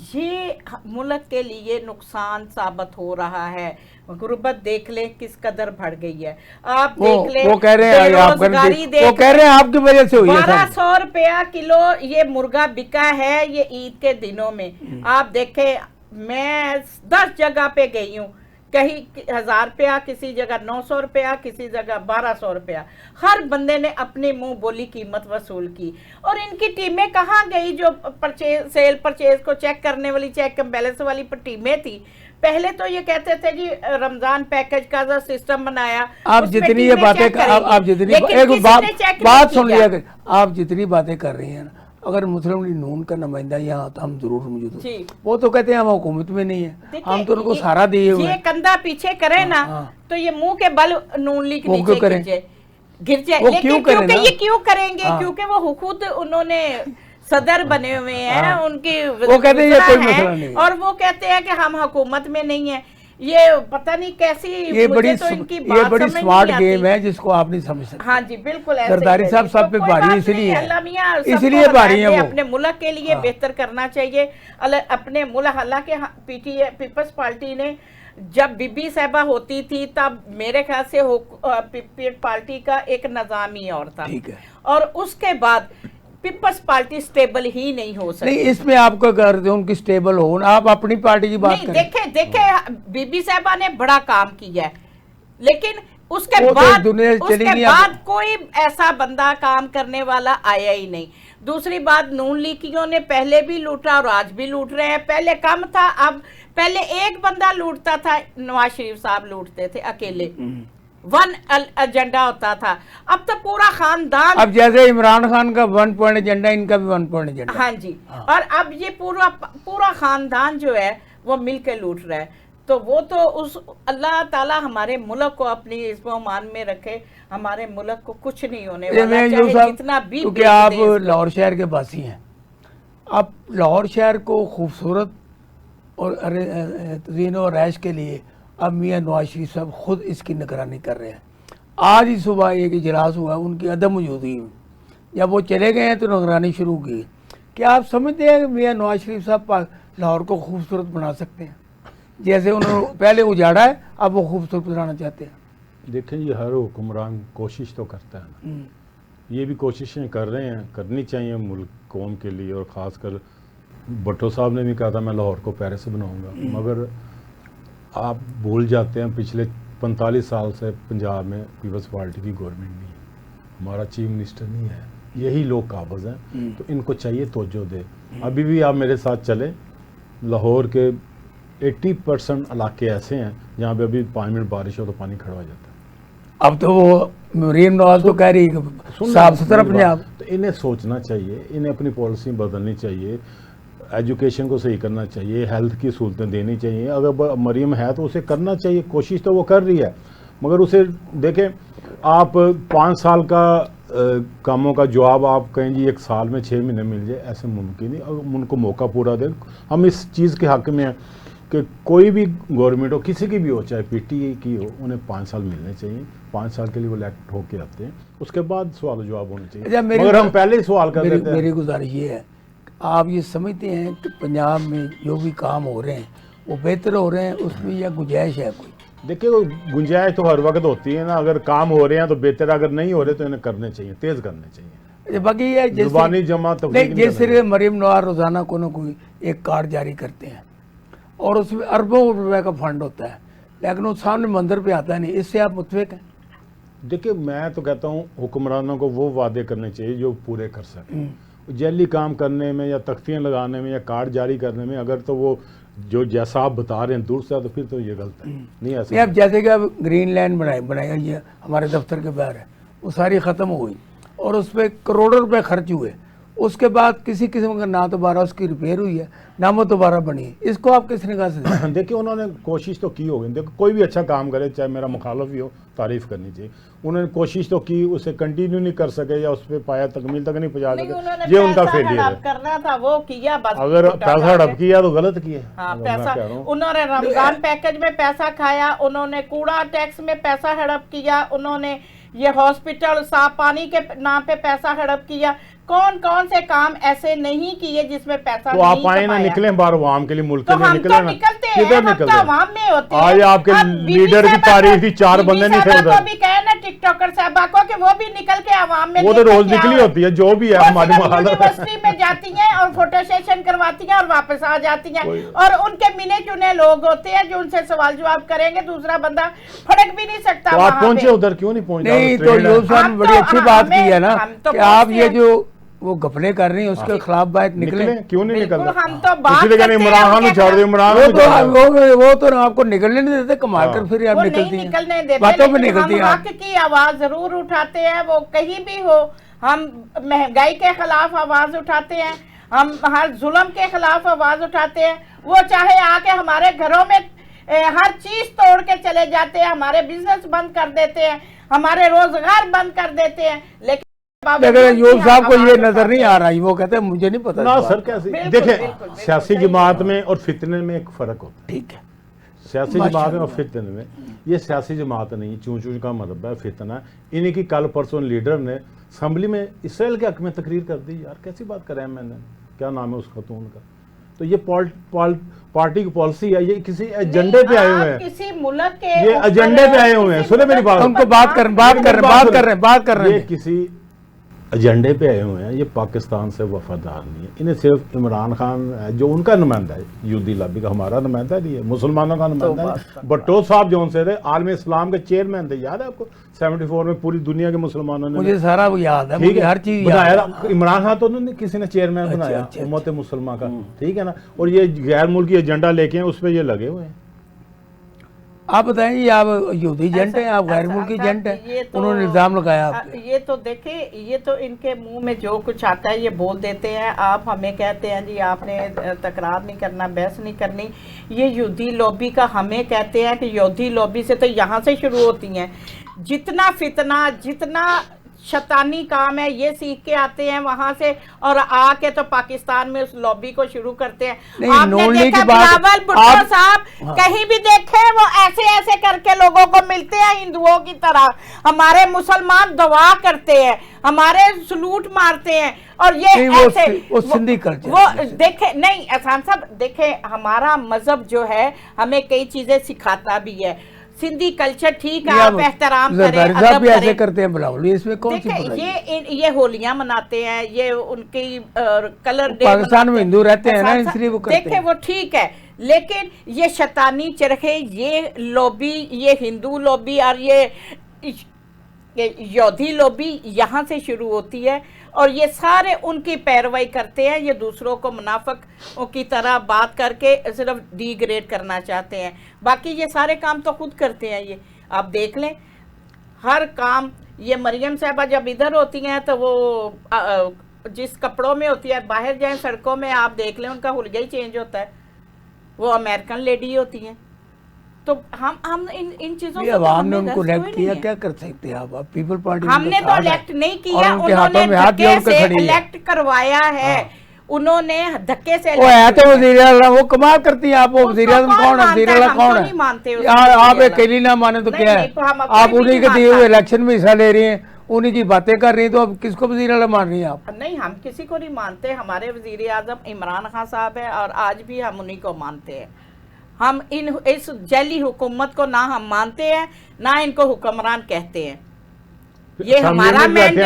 ये मुल्क के लिए नुकसान साबित हो रहा है। गुर्बत देख ले किस कदर बढ़ गई है, आप देख ले। वो कह रहे हैं वो कह रहे हैं आपकी वजह से हुई है। 1200 रुपया किलो ये मुर्गा बिका है ये ईद के दिनों में। आप देखे, मैं 10 जगह पे गई हूँ, कहीं 1000 रुपया, किसी जगह 900 रुपया, किसी जगह 1200 रुपया। हर बंदे ने अपने मुंह बोली कीमत वसूल की। और इनकी टीमें कहाँ गई जो सेल परचेज को चेक करने वाली, चेक एंड बैलेंस वाली टीमें थी? पहले तो ये कहते थे जी रमजान पैकेज का जो सिस्टम बनाया। आप जितनी ये बातें आप जितनी एक बात सुन लिया, आप जितनी बातें कर रही हैं ना, अगर मुस्लिम लीग नून का नुमाइंदा यहाँ तो हम जरूर मौजूद हो। वो तो कहते हैं हम हुकूमत में नहीं है, हम तो उनको सहारा दिए हुए। ये कंधा पीछे करे ना तो ये मुंह के बल नून लीग नीचे गिर जाए। लेकिन क्योंकि ये क्यों करेंगे? क्योंकि वो खुद उन्होंने सदर बने हुए हैं, उनकी वो कहते हैं ये कोई मसला नहीं, और वो कहते हैं कि हम हुकूमत में नहीं है। ये पता नहीं कैसी, ये बड़ी स्मार्ट गेम है जिसको आप नहीं समझ सकते। हाँ जी, बिल्कुल। सरदारी साहब सब पे भारी इसलिए भारी है। वो अपने मुल्क के लिए बेहतर करना चाहिए अपने मुल्क। हालांकि पीपल्स पार्टी ने जब बीबी साहबा होती थी तब मेरे ख्याल से पीपल्स पार्टी का एक निज़ाम ही और था, और उसके बाद पीपल्स पार्टी स्टेबल ही नहीं हो सकती। नहीं, इसमें आपको कर दे उनकी स्टेबल हो, आप अपनी पार्टी की बात करें। देखे बीबी साहबा ने बड़ा काम किया है, लेकिन उसके वो तो बाद दुनिया से चली उसके नहीं बाद कोई ऐसा बंदा काम करने वाला आया ही नहीं। दूसरी बात, नून लीगियों ने पहले भी लूटा और आज भी लूट रहे हैं। पहले कम था, अब पहले एक बंदा लूटता था, नवाज शरीफ साहब लूटते थे अकेले, वन एजेंडा होता था। अब तो पूरा खानदान, अब जैसे इमरान खान का 1 पॉइंट एजेंडा, इनका भी 1 पॉइंट एजेंडा। हाँ जी, और अब ये पूरा खानदान जो है वो मिल के लूट रहा है। तो वो तो उस अल्लाह ताला हमारे मुल्क को अपनी इज़्ज़ो-मान में रखे, हमारे मुल्क को कुछ नहीं होने वाला, चाहे जितना भी क्योंकि आप लाहौर शहर के बासी हैं, आप लाहौर शहर को खूबसूरत और तज़ीन और रैश के लिए अब मियाँ नवाज शरीफ साहब खुद इसकी निगरानी कर रहे हैं। आज ही सुबह एक इजलास हुआ, उनकी अदम मौजूदगी में, जब वो चले गए हैं तो निगरानी शुरू की। क्या आप समझते हैं कि मियाँ नवाज शरीफ साहब लाहौर को खूबसूरत बना सकते हैं? जैसे उन्होंने पहले उजाड़ा है, अब वो खूबसूरत बनाना चाहते हैं। देखें, ये हर हुक्मरान कोशिश तो करता है ना, ये भी कोशिशें कर रहे हैं, करनी चाहिए मुल्क कौम के लिए। और ख़ासकर भुट्टो साहब ने भी कहा था मैं लाहौर को पेरिस बनाऊंगा, मगर आप भूल जाते हैं पिछले 45 साल से पंजाब में पीपल्स पार्टी की गवर्नमेंट नहीं है, हमारा चीफ मिनिस्टर नहीं है, यही लोग काबिज हैं। तो इनको चाहिए तवज्जो दे। अभी भी आप मेरे साथ चले, लाहौर के 80% इलाके ऐसे हैं जहाँ पे अभी 5 मिनट बारिश हो तो पानी खड़ा हो जाता है। अब तो वो मरीम नवाज तो कह रही है साफ सुथरा पंजाब। तो इन्हें सोचना चाहिए, इन्हें अपनी पॉलिसी बदलनी चाहिए, एजुकेशन को सही करना चाहिए, हेल्थ की सहूलतें देनी चाहिए। अगर मरीम है तो उसे करना चाहिए, कोशिश तो वो कर रही है, मगर उसे देखें, आप 5 साल का कामों का जवाब आप कहें जी 1 साल में 6 महीने मिल जाए, ऐसे मुमकिन नहीं। अगर उनको मौका पूरा दें, हम इस चीज़ के हक़ में हैं कि कोई भी गवर्नमेंट हो, किसी की भी हो, चाहे पीटीआई की हो, उन्हें 5 साल मिलने चाहिए। 5 साल के लिए वो इलेक्ट होके आते हैं, उसके बाद सवाल जवाब होने चाहिए। मगर हम पहले ही सवाल कर देते हैं। मेरी गुजारिश ये है, आप ये समझते हैं कि पंजाब में जो भी काम हो रहे हैं वो बेहतर हो रहे हैं, उसमें या गुंजाइश है कोई? देखिए, वो गुंजाइश तो हर वक्त होती है ना, अगर काम हो रहे हैं तो बेहतर, अगर नहीं हो रहे तो इन्हें करने चाहिए, तेज़ करने चाहिए। बाकी ये जुबानी जमा तो नहीं, जैसे मरीम नवाज रोज़ाना को ना कोई एक कार्ड जारी करते हैं और उसमें अरबों रुपए का फंड होता है, लेकिन वो सामने मंदिर पे आता नहीं, इससे आप मुतफिक हैं? देखिए, मैं तो कहता हूँ हुक्मरानों को वो वादे करने चाहिए जो पूरे कर सकें। जैली काम करने में या तख्तियाँ लगाने में या कार्ड जारी करने में अगर तो वो जो जैसा आप बता रहे हैं दूर से, तो फिर तो ये गलत है। नहीं ऐसा अब जैसे कि अब ग्रीन लैंड बनाई ये हमारे दफ्तर के बाहर है, वो सारी ख़त्म हो गई और उस पर करोड़ों रुपए खर्च हुए, उसके बाद किसी किस्म का ना दोबारा उसकी रिपेयर हुई है ना वो दोबारा बनी है। इसको आप किस निगाह से देखिए, उन्होंने कोशिश तो की होगी। देखो, कोई भी अच्छा काम करे, चाहे मेरा मुखालफ ही हो, तारीफ करनी चाहिए। उन्होंने कोशिश तो की, उसे कंटिन्यू नहीं कर सके या उस पर पाया तकमील तक नहीं पहुंचा सके, ये उनका फेलियर है। करना था वो किया, बस अगर पैसा हड़प किया तो गलत किया। हाँ, पैसा उन्होंने रमजान पैकेज में पैसा खाया, उन्होंने कूड़ा टैक्स में पैसा हड़प किया, उन्होंने ये हॉस्पिटल साफ पानी के नाम पे पैसा हड़प किया। कौन कौन से काम ऐसे नहीं किए जिसमें पैसा तो आप आए ना, निकले बाहर आवाम के लिए, मुल्क के लिए निकले ना, किधर निकलते आवाम में होते हैं। आज आपके लीडर की तारीफ थी, 4 बंदे नहीं थे उधर। भी कहे ना टिकटॉकर साहबा को कि वो भी निकल के आवाम में, वो तो रोज निकली होती है, जो भी है हमारी यूनिवर्सिटी में जाती हैं और फोटो सेशन करवाती हैं और वापस आ जाती हैं, और उनके मिने चुने लोग होते हैं जो उनसे सवाल जवाब करेंगे, दूसरा बंदा फड़क भी नहीं सकता। आप पहुंचे उधर, क्यों नहीं पहुंचे? नहीं तो यूसुफ साहब बड़ी अच्छी बात की है ना कि आप ये जो वो घपले कर रही हैं उसके खिलाफ बात निकले, क्यों नहीं निकल? हम तो बात इमरान खान छोड़ दो, इमरान वो तो आपको निकलने नहीं देते, कमाल कर फिर आप निकलती हैं, निकलने देते, बातों में निकलती हैं। हक की आवाज जरूर उठाते हैं, वो कहीं भी हो। हम महंगाई के खिलाफ आवाज उठाते हैं, हम हर जुल्म के खिलाफ आवाज उठाते हैं। वो चाहे आके हमारे घरों में हर चीज तोड़ के चले जाते हैं, हमारे बिजनेस बंद कर देते हैं, हमारे रोजगार बंद कर देते हैं, लेकिन यूसुफ साहब को ये नजर नहीं आ रहा, वो कहते हैं मुझे नहीं पता ना सर कैसे। देखें, सियासी जमात में और फितने में एक फ़र्क होता है। ठीक है, सियासी जमात में और फितने में, ये सियासी जमात नहीं, चूं चूं का मतलब है फितना। इन्हीं की कल परसों लीडर ने असम्बली में इसराइल के हक में तकरीर कर दी। यार कैसी बात कर रहे हैं, मैंने क्या नाम है उस खतून का? तो ये पार्टी की पॉलिसी है, ये किसी एजेंडे पे आए हुए हैं, किसी मुल्क के ये एजेंडे पे आए हुए हैं। सुने मेरी बात, उनको बात कर रहे हैं, ये किसी एजेंडे पे आए हुए हैं, ये पाकिस्तान से वफादार नहीं है। इन्हें सिर्फ इमरान खान है जो उनका नुमाइंदा है, यहूदी लॉबी का, हमारा नुमाइंदा नहीं है, मुसलमानों का नुमाइंदा है। भट्टो साहब जो उनसे थे आलम इस्लाम के चेयरमैन थे, याद है आपको 74 में पूरी दुनिया के मुसलमानों ने, मुझे सारा वो याद है, ठीक मुझे है, हर चीज याद है। बनाया इमरान खान तो उन्होंने किसी ने चेयरमैन बनाया उम्मत मुसलमान का, ठीक है ना। और ये गैर मुल्की एजेंडा लेके हैं, उस पर ये लगे हुए हैं। आप बताएं, आप यहूदी एजेंट हैं, आप गैर मुल्की एजेंट ये हैं, तो- उन्होंने इल्जाम लगाया आप पे। ये तो देखे, ये तो इनके मुंह में जो कुछ आता है ये बोल देते हैं। आप हमें कहते हैं जी आपने तकरार नहीं करना, बहस नहीं करनी। ये यहूदी लॉबी का हमें कहते हैं कि यहूदी लॉबी से तो यहाँ से शुरू होती हैं। जितना फितना, जितना शैतानी काम है ये सीख के आते हैं वहां से, और आके तो पाकिस्तान में उस लॉबी को शुरू करते हैं। नहीं, आपने नॉन लीग देखा की बात- बिलावल भुट्टो आप- साहब हाँ। कहीं भी देखे वो ऐसे ऐसे करके लोगों को मिलते हैं हिंदुओं की तरह। हमारे मुसलमान दुआ करते हैं, हमारे सलूट मारते हैं, और ये नहीं, वो ऐसे वो सिंधी कल्चर वो है। देखे नहीं एहसान साहब, देखे हमारा मजहब जो है हमें कई चीजें सिखाता भी है। सिंधी कल्चर ठीक है, आप एहतराम करें, जरदारी साहब अदब भी ऐसे करें। करते हैं बिलावल, इसमें कौन सी देखे बुराई है? ये होलियां मनाते हैं, ये उनकी कलर डे पाकिस्तान में मनाते हिंदू रहते हैं ना, एहसान साहब, इसलिए वो करते देखे हैं। वो ठीक है, लेकिन ये शैतानी चरखे, ये लॉबी, ये हिंदू लॉबी और ये यहूदी लॉबी यहाँ से शुरू होती है, और ये सारे उनकी पैरवाई करते हैं। ये दूसरों को मुनाफिक की तरह बात करके सिर्फ डिग्रेड करना चाहते हैं, बाकी ये सारे काम तो खुद करते हैं। ये आप देख लें, हर काम, ये मरियम साहबा जब इधर होती हैं तो वो जिस कपड़ों में होती है, बाहर जाएं सड़कों में आप देख लें उनका हुलिया ही चेंज होता है, वो अमेरिकन लेडी होती हैं। तो हम इन चीजों ये से तो अवाम ने हमें उनको गरज इलेक्ट कोई किया, नहीं है। क्या कर सकते हैं आप? पीपल पार्टी हमने तो इलेक्ट नहीं किया, उनके हाथों उन्होंने में हाथ धक्के जोड़ के से खड़ी है। इलेक्ट करवाया है, उन्होंने धक्के से वो है तो elect वजीर आला, वो कमाल करती है। आप वो उसको वजीर आजम कौन कौन है? मानता वजीर है? आला हम कौन तो है? नहीं मानते उसको यार आप वजीर अकेली ना माने तो नहीं, क्या नहीं, है? तो हम अपने आप भी उन्हीं नहीं के दिए हुए मानता। इलेक्शन में हिस्सा ले रही हैं, उन्हीं की बातें कर रही हैं, तो अब किसको वजीर आला मान रही हैं आप? नहीं, हम किसी को नहीं मानते। हमारे वजीर आजम इमरान खान साहब है, और आज भी हम उन्हीं को मानते हैं। हम इस जैली हुकूमत को ना हम मानते हैं, ना इनको हुक्मरान कहते हैं। ये हमारा मैंडेट,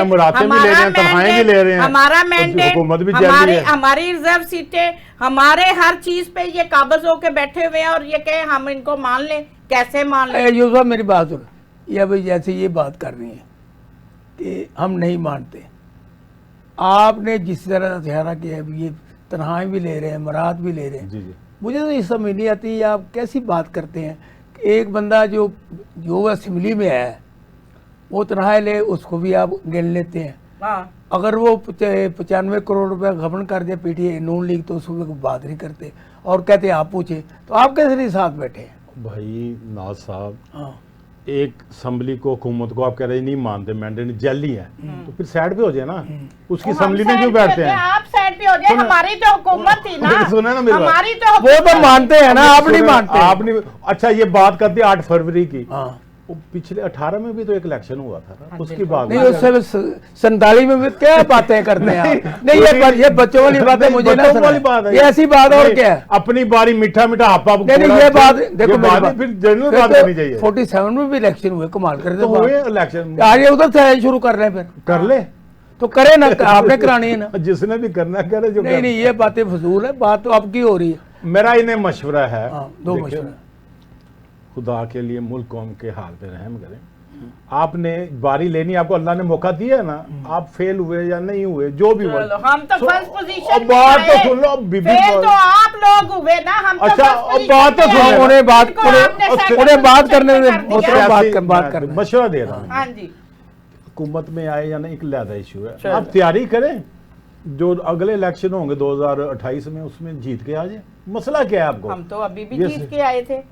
हमारा मैंडेट, हमारी रिजर्व सीटें, हमारे हर चीज पे ये काबज होके बैठे हुए हैं, और ये कहे हम इनको मान लें, कैसे मान लें? यूसुफ साहब मेरी बात सुन, ये अभी जैसे ये बात कर रही हैं कि हम नहीं मानते, आपने जिस तरह इशारा किया है, ये तनहाई भी ले रहे हैं, मराद भी ले रहे हैं, जी जी, मुझे तो ये समझ नहीं आती आप कैसी बात करते हैं। एक बंदा जो असेंबली में है वो तनहाई ले, उसको भी आप गिन लेते हैं। हाँ, अगर वो 95 करोड़ रुपया गबन कर दे पीटीए नून लीग, तो उसको बात नहीं करते और कहते आप पूछे, तो आप कैसे नहीं साथ बैठे हैं? भाई नाज साहब, हाँ, एक असम्बली को, हुकूमत को आप कह रहे हैं नहीं मानते, मैंडेट जैली है, तो फिर साइड पे हो जाए ना, उसकी हम असम्बली में साइड क्यों पे बैठते हो जाए, हैं? आप साइड पे हो जाए, हमारी तो हुकूमत थी ना, सुना ना मेरी बात। हमारी तो वो तो मानते हैं ना, आप नहीं मानते। आपने अच्छा ये बात करती 8 फरवरी की, हाँ, वो पिछले 18 में भी तो एक इलेक्शन हुआ था ना, उसकी बात नहीं उससे 47 में भी क्या बातें करते हैं आप? नहीं ये बच्चों वाली बातें मुझे ना बच्चों वाली सुनाएं। बात है ये ऐसी बात और नहीं, क्या है? अपनी बारी मीठा मीठा हापा नहीं ये बात देखो, मेरी बात फिर जनरल बात करनी चाहिए। 47 में भी इलेक्शन हुए, कमाल कर तो हुए इलेक्शन, यार ये उधर से शुरू कर रहे हैं, फिर कर ले, तो करे ना, आपने करानी है ना। जिसने भी करना करे जो नहीं नहीं ये बातें फजूल है, बात तो आपकी हो रही है। मेरा इन्हें मशवरा है, हाँ, दो देखिए, मशवरा। खुदा के लिए मुल्क कौम के हाल पे रहम करें। आपने बारी लेनी, आपको अल्लाह ने मौका दिया है ना, आप फेल हुए या नहीं हुए, जो भी हुआ, चलो, हम तो फर्स्ट पोजीशन अब बात तो सुन लो, बीबी फेल तो आप लोग हुए ना, हम तो अच्छा, first अब बात तो position सुनो, पे आए। उन्हें बात इनको आपने second उन्हें बात position करने पे दे, कर दिया। मोहतरम बात करने। मशवरा दे रहा हूँ, हाँ जी, हुकूमत में आए या नहीं एक लहदा इशू है, चलो। आप तैयारी करें, जो अगले इलेक्शन होंगे 2028 में उसमें जीत के आ जाए। मसला क्या है आपको? हम तो अभी भी ये जीत के आए थे,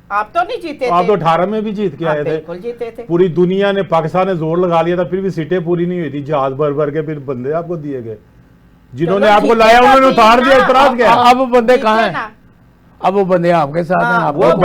आप तो नहीं जीते आप थे। तो 18 में भी जीत के आप आए थे, बिल्कुल जीते थे। पूरी दुनिया ने, पाकिस्तान ने जोर लगा लिया था, फिर भी सीटें पूरी नहीं हुई थी, जहाज भर भर के फिर बंदे आपको दिए गए, जिन्होंने चलो, आपको जीते लाया तो उन्होंने ठीक उतार दिया, ना, इतराज क्या है? अब वो बंदे जीते कहाँ हैं? ना। अब वो बंदे आपके साथ हैं, हाँ, आपको वो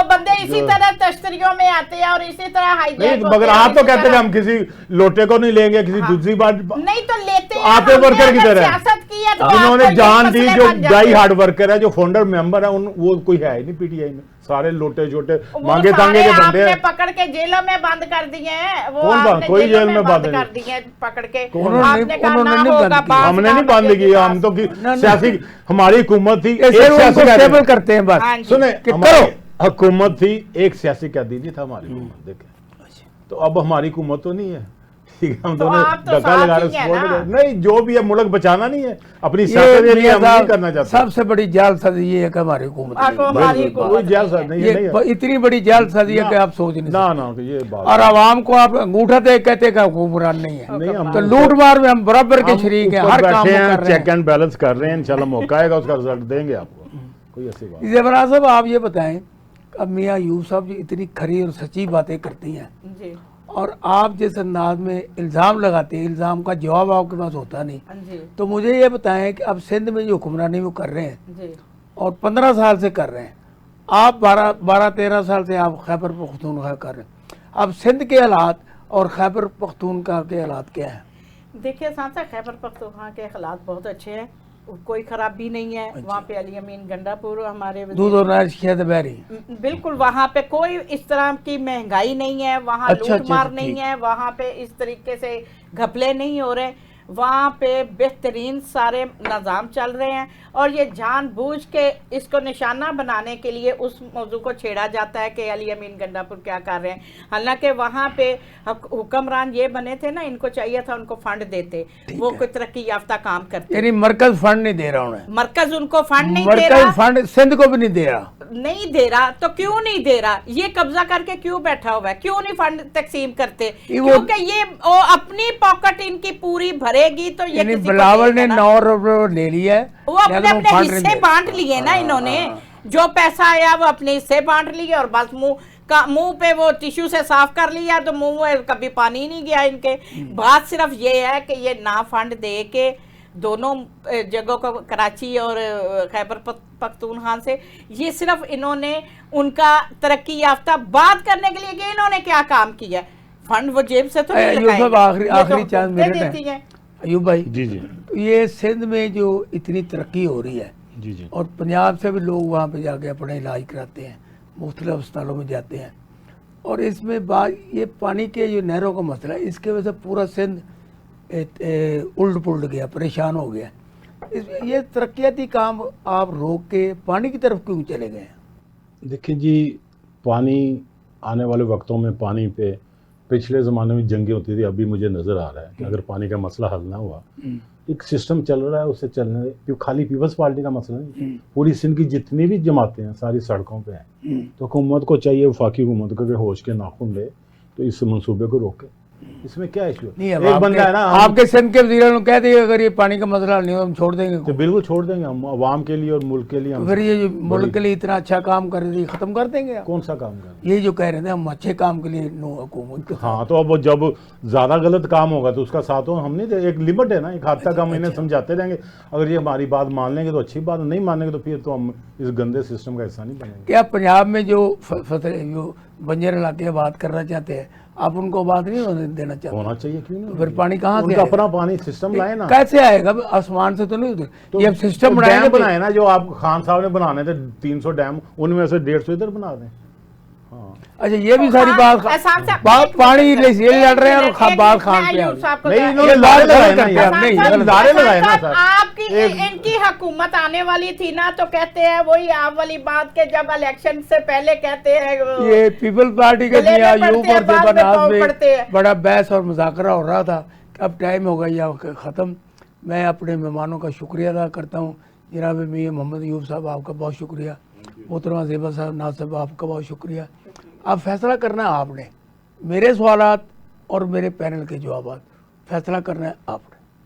बंदे इसी तरह तश्तरियों में आते हैं और इसी तरह नहीं, हाईजैक मगर आप तो कहते हैं हम किसी लोटे को नहीं लेंगे, किसी दूसरी बात नहीं तो लेते आपके वर्कर किधर है? सियासत की है तो जिन्होंने आपको ये जान दी, मसले जो बन जाते डाई हैं। हार्ड वर्कर है, जो फाउंडर मेंबर है, उन वो कोई है ही नहीं पीटीआई में, सारे लोटे छोटे वो मांगे तांगे सारे के बंदे आपने हैं। पकड़ के जेलों में बंद कर दिए हैं, वो कौन आपने कोई जेल में बंद बंद कर नहीं। दिए हैं पकड़ के। उन्होंने आपने कहा उन्होंने ना नहीं होगा बंद किया। बात हमने नहीं ना बंद बचे किया, बात। हम तो ना। सियासी हमारी हुकूमत थी, ऐसे एक वो सियासी उनको कैदी- स्टेबल करते हैं बस। हाँ जी। सुने, कि हमारी करो। हुकूमत थी, एक सियासी कैदी नहीं था हमारी हुकूमत, देखे तो अब हमारी हुकूमत तो नहीं है, ठीक है, हम तो दोनों आप तो धक्का लगा साथ रहे ही हैं support ना। कर- नहीं, जो भी है मुल्क बचाना नहीं है, अपनी ये सियासत के लिए मियां हम नहीं साहब, करना चाहते। सबसे बड़ी जालसाजी ये है कि हमारी हुकूमत आपको नहीं। हमारी बिल्कुल, हुकूमत कोई जालसाज नहीं नहीं ये है, नहीं है। इतनी बड़ी जालसाजी है कि आप सोच नहीं ना सकते। ना, ये बात और आवाम को आप अंगूठा दे कहते हैं कि हुक्मरान नहीं है। नहीं, हम तो लूट मार में हम बराबर के हम शरीक हैं, ऊपर हर काम बैठे में हैं, कर रहे चेक हैं। एंड बैलेंस कर रहे हैं, इंशाल्लाह मौका आएगा उसका रिजल्ट देंगे आपको, कोई ऐसी बात नहीं। जबरा साहब आप ये बताएं, अब मियाँ यूब साहब जो इतनी खरी और सच्ची बातें करती हैं जी और आप जिस अंदाज में इल्ज़ाम लगाते हैं, इल्ज़ाम का जवाब आपके पास होता नहीं, जी तो मुझे ये बताएं कि अब सिंध में जो हुक्मरानी वो कर रहे हैं जी और 15 साल से कर रहे हैं, आप 12-13 साल से आप खैबर पख्तूनख्वा कर रहे हैं, अब सिंध के हालात और खैबर पख्तूनख्वा के हालात क्या हैं? देखिए सांसा, खैबर पख्तूनख्वा के हालात बहुत अच्छे हैं, कोई खराबी नहीं है। वहाँ पे अली अमीन गंडापुर हमारे दूध और नार शहद बहरी। बिल्कुल, वहाँ पे कोई इस तरह की महंगाई नहीं है, वहाँ अच्छा, लूट मार अच्छा, नहीं ठीक। है, वहाँ पे इस तरीके से घपले नहीं हो रहे, वहाँ पे बेहतरीन सारे निज़ाम चल रहे हैं। और ये जानबूझ के इसको निशाना बनाने के लिए उस मौजू को छेड़ा जाता है कि अली अमीन गंडापुर क्या कर रहे हैं, हालांकि वहाँ पे हुक्मरान ये बने थे ना, इनको चाहिए था उनको फंड देते, वो कोई तरक्की याफ्ता काम करते। यानी मरकज फंड नहीं दे रहा उन्हें, मरकज उनको फंड नहीं दे मरकज रहा, फंड सिंध को भी नहीं दे रहा। नहीं दे रहा तो क्यों नहीं दे रहा? ये कब्जा करके क्यों बैठा हुआ है? क्यों नहीं फंड तकसीम करते? क्योंकि ये अपनी पॉकेट इनकी पूरी भरेगी तो ये यानी किसी को बिलावल ने देगा ना। 9 रुपये ले लिया है, वो अपने लेकिन अपने फंड नहीं हिस्से दे- बांट लिए ना इन्होंने, जो पैसा आया वो अपने हिस्से बांट लिए और बस मुंह पे वो टिश्यू से साफ कर लिया, तो मुंह में कभी पानी नहीं गया इनके। बात सिर्फ ये है कि ये ना फंड दे के दोनों जगहों को, कराची और खैबर पख्तूनख्वा से, ये सिर्फ इन्होंने उनका तरक्की याफ्ता बात करने के लिए कि इन्होंने क्या काम किया, फंड वो जेब से तो नहीं यूसुफ, लगाएंगे। आखिरी ये तो आखिरी चांस हुकूमतें मिनट देती है हैं। अयूब भाई, जी जी तो ये सिंध में जो इतनी तरक्की हो रही है जी जी और पंजाब से भी लोग वहाँ पे जाके अपना इलाज कराते हैं, मुख्तलिफ अस्पतालों में जाते हैं, और इसमें बात ये पानी के जो नहरों का मसला है, इसके वजह से पूरा सिंध उल्ट पुल्ट गया, परेशान हो गया। ये तरक्याती काम आप रोक के पानी की तरफ क्यों चले गए हैं? देखिए जी, पानी आने वाले वक्तों में पानी पे पिछले ज़माने में जंगें होती थी, अभी मुझे नज़र आ रहा है कि अगर पानी का मसला हल ना हुआ, एक सिस्टम चल रहा है, उससे चलने खाली पीपल्स पार्टी का मसला नहीं, पूरी सिंध की जितनी भी जमातें हैं सारी सड़कों पे हैं। तो हुकूमत को चाहिए, वफाकी हुकूमत को, कि होश के नाखून ले तो इस मंसूबे को रोके। इसमें क्या इशू है? नहीं, अब एक बंदा है ना, हम- आपके सिंध के वज़ीर ने कह दिया अगर ये पानी का मसला नहीं हो हम छोड़ देंगे, तो बिल्कुल छोड़ देंगे हम, अवाम के लिए और मुल्क के लिए तो हम फिर ये जो मुल्क के लिए इतना अच्छा काम कर रही थी खत्म कर देंगे आप? कौन सा काम करें? ये जो कह रहे थे हम अच्छे काम के लिए नो हुकूमत के साथ। हाँ, तो अब वो जब ज़्यादा गलत काम होगा तो उसका साथ हो, हम नहीं दे, एक लिमिट है ना, एक हद तक हम इन्हें समझाते रहेंगे। अगर ये हमारी बात मान लेंगे तो अच्छी बात, नहीं मानेंगे तो फिर तो हम इस गंदे सिस्टम का हिस्सा नहीं बनेंगे। क्या पंजाब में जो फसल जो बंजर इलाके की बात करना चाहते हैं आप उनको बात नहीं होने देना चाहते? होना चाहिए, क्यों नहीं? फिर पानी कहाँ से उनका आएगा? अपना पानी सिस्टम लाए ना, कैसे आएगा? आसमान से तो नहीं उतर, तो ये अब सिस्टम तो बनाएंगे डैम तो- बनाए ना, जो आप खान साहब ने बनाने थे 300 डैम, उनमें से 150 इधर बना दें। हाँ, अच्छा, ये भी सारी हाँ, बात एहसान साहब, बात एक पानी मिनट, ले ये लड़ रहे हैं और एक बात मिनट, खान मैं पे आ अयूब गए। साहब को नहीं, जरा- इन्होंने ये लारे बात लगाए ना करते हैं, यार, नहीं, एहसान गलत। साहब, लारे लगाए ना एहसान सर। साहब, आपकी एक- इनकी हुकूमत आने वाली थी ना, तो कहते हैं वही आप वाली बात के जब इलेक्शन से पहले कहते हैं ये पीपल्स पार्टी के गले में मियां पड़ते यूब हैं, और बाद में जबरनाज पाँव पड़ते में हैं। बड़ा बहस और मुज़ाकरा हो रहा था कि अब टाइम हो गया या ख़त्म। मैं अपने मेहमानों का शुक्रिया अदा करता हूँ। जनाब मियां मोहम्मद यूब साहब, आपका बहुत शुक्रिया। मोहतरमा ज़ेबा साहब, नाज साहब, आपका बहुत शुक्रिया। अब फैसला करना है आपने, मेरे सवालात और मेरे पैनल के जवाबात फैसला करना है आपने।